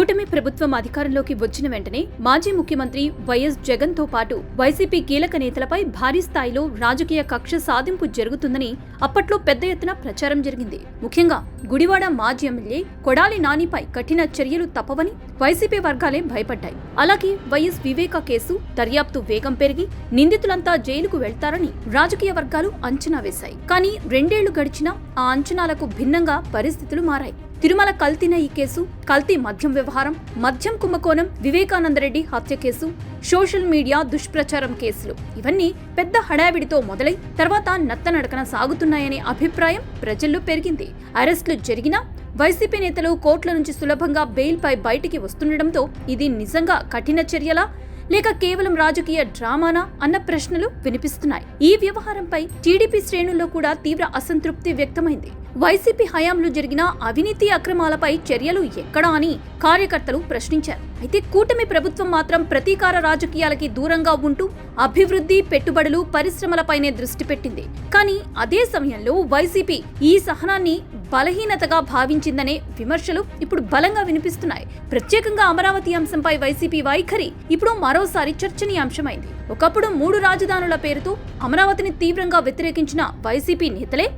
కూటమి ప్రభుత్వం అధికారంలోకి వచ్చిన వెంటనే మాజీ ముఖ్యమంత్రి వైఎస్ జగన్ తో పాటు వైసీపీ కీలక నేతలపై భారీ స్థాయిలో రాజకీయ కక్ష సాధింపు జరుగుతుందని అప్పట్లో పెద్ద ఎత్తున ప్రచారం జరిగింది. ముఖ్యంగా గుడివాడ మాజీ ఎమ్మెల్యే కొడాలి నానిపై కఠిన చర్యలు తప్పవని వైసీపీ వర్గాలే భయపడ్డాయి. అలాగే వైఎస్ వివేక కేసు దర్యాప్తు వేగం పెరిగి నిందితులంతా జైలుకు వెళ్తారని రాజకీయ వర్గాలు అంచనా వేశాయి. కానీ 2 ఏళ్లు గడిచినా ఆ అంచనాలకు భిన్నంగా పరిస్థితులు మారాయి. తిరుమల కల్తీన ఈ కేసు, కల్తీ మద్యం వ్యవహారం, మద్యం కుంభకోణం, వివేకానందరెడ్డి హత్య కేసు, సోషల్ మీడియా దుష్ప్రచారం కేసులు ఇవన్నీ పెద్ద హడావిడితో మొదలై తర్వాత నత్తనడకన సాగుతున్నాయనే అభిప్రాయం ప్రజల్లో పెరిగింది. అరెస్టులు జరిగినా వైసీపీ నేతలు కోర్టుల నుంచి సులభంగా బెయిల్పై బయటికి వస్తుండటంతో ఇది నిజంగా కఠిన చర్యలా లేక కేవలం రాజకీయ డ్రామానా అన్న ప్రశ్నలు వినిపిస్తున్నాయి. ఈ వ్యవహారంపై టీడీపీ శ్రేణుల్లో కూడా తీవ్ర అసంతృప్తి వ్యక్తమైంది. వైసీపీ హయాంలో జరిగిన అవినీతి అక్రమాలపై చర్యలు ఎక్కడా అని కార్యకర్తలు ప్రశ్నించారు. అయితే కూటమి ప్రభుత్వం మాత్రం ప్రతీకార రాజకీయాలకి దూరంగా ఉంటూ అభివృద్ధి, పెట్టుబడులు, పరిశ్రమలపైనే దృష్టి పెట్టింది. కానీ అదే సమయంలో వైసీపీ ఈ సహనాన్ని బలహీనతగా భావించిందనే విమర్శలు ఇప్పుడు బలంగా వినిపిస్తున్నాయి. ప్రత్యేకంగా అమరావతి అంశంపై వైసీపీ వైఖరి ఇప్పుడు మరోసారి చర్చనీయాంశమైంది. ఒకప్పుడు 3 రాజధానుల పేరుతో అమరావతిని తీవ్రంగా వ్యతిరేకించిన వైసీపీ నేతలే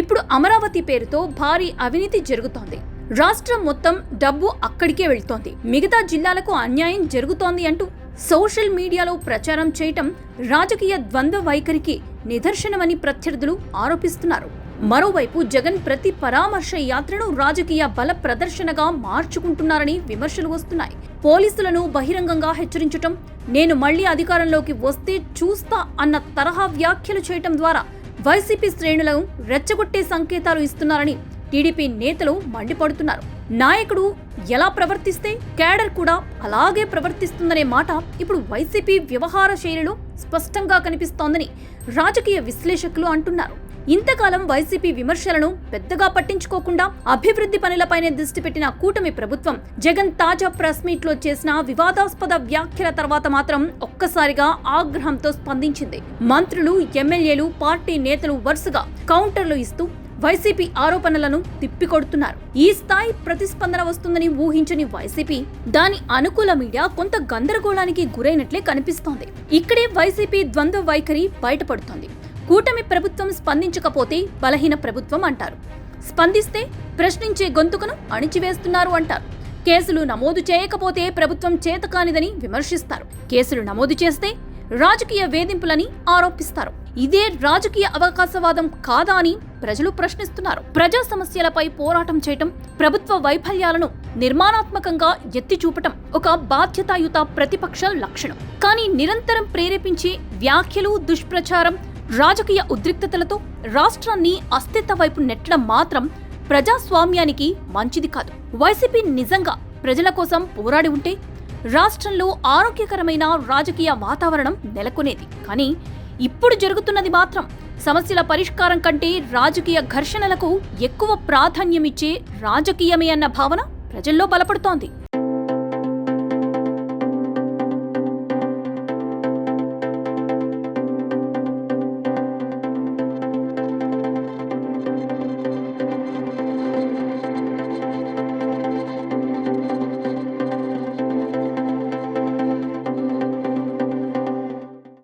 ఇప్పుడు అమరావతి పేరుతో భారీ అవినీతి జరుగుతోంది, రాష్ట్రం మొత్తం డబ్బు అక్కడికే వెళ్తోంది, మిగతా జిల్లాలకు అన్యాయం జరుగుతోంది అంటూ సోషల్ మీడియాలో ప్రచారం చేయటం రాజకీయ ద్వంద్వ వైఖరికి నిదర్శనమని ప్రత్యర్థులు ఆరోపిస్తున్నారు. మరోవైపు జగన్ ప్రతి పరామర్శ యాత్రను రాజకీయ బల ప్రదర్శనగా మార్చుకుంటున్నారని విమర్శలు వస్తున్నాయి. పోలీసులను బహిరంగంగా హెచ్చరించటం, నేను మళ్లీ అధికారంలోకి వస్తే చూస్తా అన్న తరహా వ్యాఖ్యలు చేయటం ద్వారా వైసీపీ శ్రేణులను రెచ్చగొట్టే సంకేతాలు ఇస్తున్నారని టీడీపీ నేతలు మండిపడుతున్నారు. నాయకుడు ఎలా ప్రవర్తిస్తే కేడర్ కూడా అలాగే ప్రవర్తిస్తుందనే మాట ఇప్పుడు వైసీపీ వ్యవహార శైలిలో స్పష్టంగా కనిపిస్తోందని రాజకీయ విశ్లేషకులు అంటున్నారు. ఇంతకాలం వైసీపీ విమర్శలను పెద్దగా పట్టించుకోకుండా అభివృద్ధి పనులపైనే దృష్టి పెట్టిన కూటమి ప్రభుత్వం జగన్ తాజా ప్రెస్ మీట్ లో చేసిన వివాదాస్పద వ్యాఖ్యల తర్వాత మాత్రం ఒక్కసారిగా ఆగ్రహంతో స్పందించింది. మంత్రులు, ఎమ్మెల్యేలు, పార్టీ నేతలు వరుసగా కౌంటర్లు ఇస్తూ వైసీపీ ఆరోపణలను తిప్పికొడుతున్నారు. ఈ స్థాయి ప్రతిస్పందన వస్తుందని ఊహించని వైసీపీ దాని అనుకూల మీడియా కొంత గందరగోళానికి గురైనట్లే కనిపిస్తోంది. ఇక్కడే వైసీపీ ద్వంద్వ వైఖరి బయటపడుతోంది. కూటమి ప్రభుత్వం స్పందించకపోతే బలహీన ప్రభుత్వం అంటారు, స్పందిస్తే ప్రశ్నించే గొంతుకను అణిచివేస్తున్నారు అంటారు. కేసులు నమోదు చేయకపోతే ప్రభుత్వం చేతకానిదని విమర్శిస్తారు, కేసులు నమోదు చేస్తే రాజకీయ వేధింపులని ఆరోపిస్తారు. ఇదే రాజకీయ అవకాశవాదం కాదా అని ప్రజలు ప్రశ్నిస్తున్నారు. ప్రజా సమస్యలపై పోరాటం చేయటం, ప్రభుత్వ వైఫల్యాలను నిర్మాణాత్మకంగా ఎత్తి చూపటం ఒక బాధ్యతాయుత ప్రతిపక్ష లక్షణం. కానీ నిరంతరం ప్రేరేపించే వ్యాఖ్యలు, దుష్ప్రచారం, రాజకీయ ఉద్రిక్తతలతో రాష్ట్రాన్ని అస్థిరత వైపు నెట్టడం మాత్రం ప్రజాస్వామ్యానికి మంచిది కాదు. వైసీపీ నిజంగా ప్రజల కోసం పోరాడి ఉంటే రాష్ట్రంలో ఆరోగ్యకరమైన రాజకీయ వాతావరణం నెలకొనేది. కానీ ఇప్పుడు జరుగుతున్నది మాత్రం సమస్యల పరిష్కారం కంటే రాజకీయ ఘర్షణలకు ఎక్కువ ప్రాధాన్యమిచ్చే రాజకీయమే అన్న భావన ప్రజల్లో బలపడుతోంది.